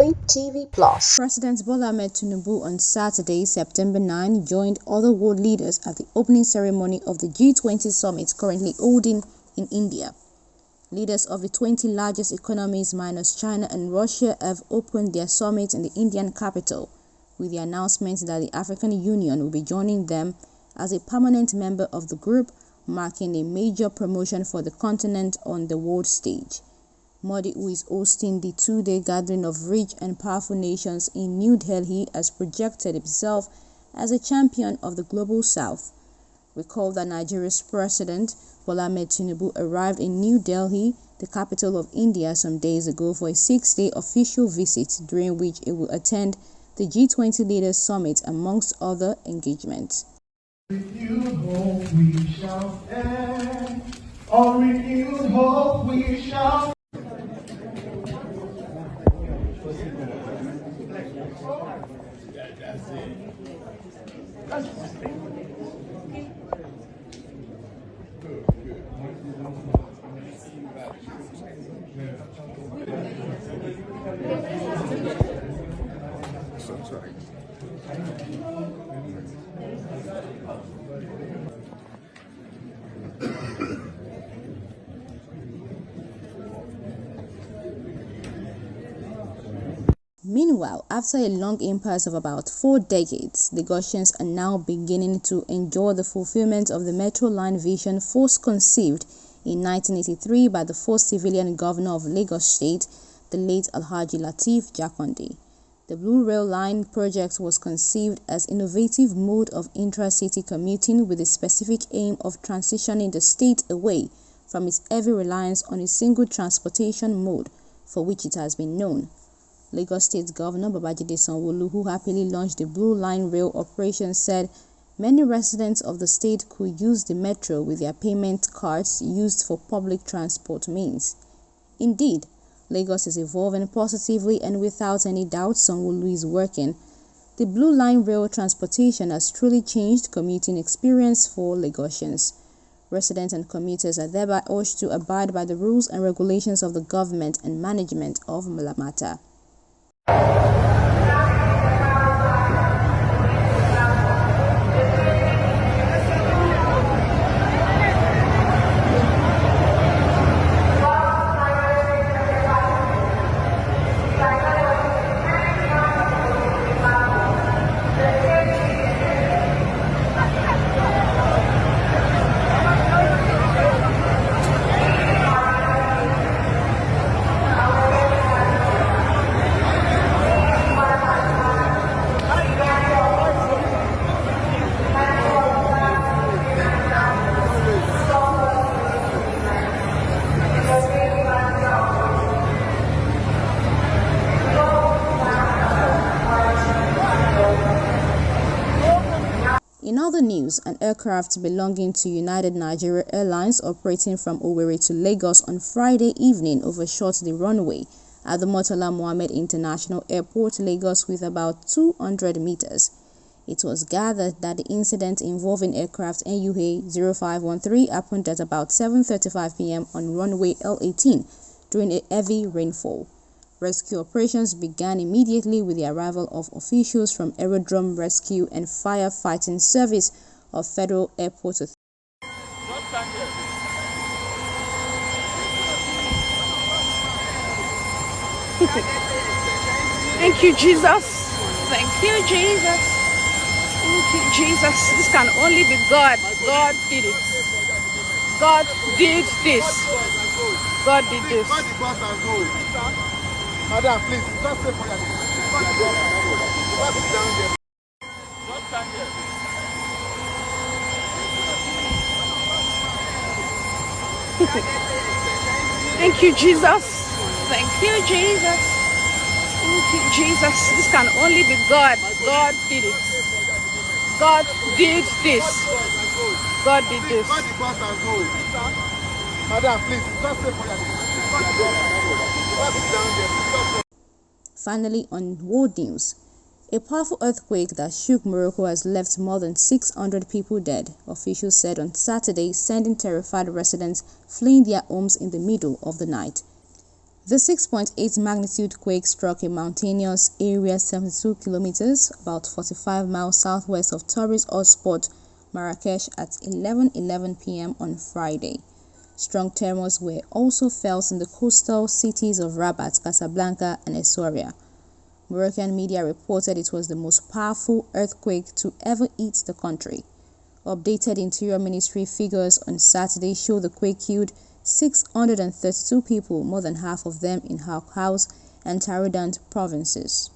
Complete TV Plus. President Bola Ahmed Tinubu on Saturday, September 9, joined other world leaders at the opening ceremony of the G20 summit currently holding in India. Leaders of the 20 largest economies minus China and Russia have opened their summit in the Indian capital, with the announcement that the African Union will be joining them as a permanent member of the group, marking a major promotion for the continent on the world stage. Modi, who is hosting the two-day gathering of rich and powerful nations in New Delhi, has projected himself as a champion of the global south. Recall that Nigeria's President Bola Ahmed Tinubu arrived in New Delhi, the capital of India, some days ago for a 6-day official visit, during which he will attend the G20 Leaders Summit amongst other engagements. Renewed hope we shall stand. On renewed hope we shall. That's it. Sorry. Meanwhile, after a long impasse of about 4 decades, Lagosians are now beginning to enjoy the fulfillment of the Metro Line vision first conceived in 1983 by the first civilian governor of Lagos State, the late Alhaji Lateef Jakande. The Blue Rail Line project was conceived as an innovative mode of intra-city commuting with the specific aim of transitioning the state away from its heavy reliance on a single transportation mode for which it has been known. Lagos State Governor Babajide Sanwo-Olu, who happily launched the Blue Line rail operation, said many residents of the state could use the metro with their payment cards used for public transport means. Indeed, Lagos is evolving positively, and without any doubt Sanwo-Olu is working. The Blue Line rail transportation has truly changed commuting experience for Lagosians. Residents and commuters are thereby urged to abide by the rules and regulations of the government and management of Malamata. In other news, an aircraft belonging to United Nigeria Airlines operating from Owerri to Lagos on Friday evening overshot the runway at the Murtala Mohammed International Airport, Lagos, with about 200 meters. It was gathered that the incident involving aircraft NUA 0513 happened at about 7:35 p.m. on runway L18 during a heavy rainfall. Rescue operations began immediately with the arrival of officials from Aerodrome Rescue and Firefighting Service of Federal Airport Authority. Thank you, Jesus. Thank you, Jesus. Thank you, Jesus. This can only be God. God did it. God did this. God did this. Madam, please, just say for your Thank you, Jesus. Thank you, Jesus. Thank you, Jesus. This can only be God. God did it. God did this. God did this. Madam, please, just say for your Finally, on world news, a powerful earthquake that shook Morocco has left more than 600 people dead, officials said on Saturday, sending terrified residents fleeing their homes in the middle of the night. The 6.8 magnitude quake struck a mountainous area 72 kilometers, about 45 miles southwest of tourist hotspot Marrakesh at 11:11 p.m. on Friday. Strong tremors were also felt in the coastal cities of Rabat, Casablanca, and Essaouira. Moroccan media reported it was the most powerful earthquake to ever hit the country. Updated Interior Ministry figures on Saturday show the quake killed 632 people, more than half of them in House and Taroudant provinces.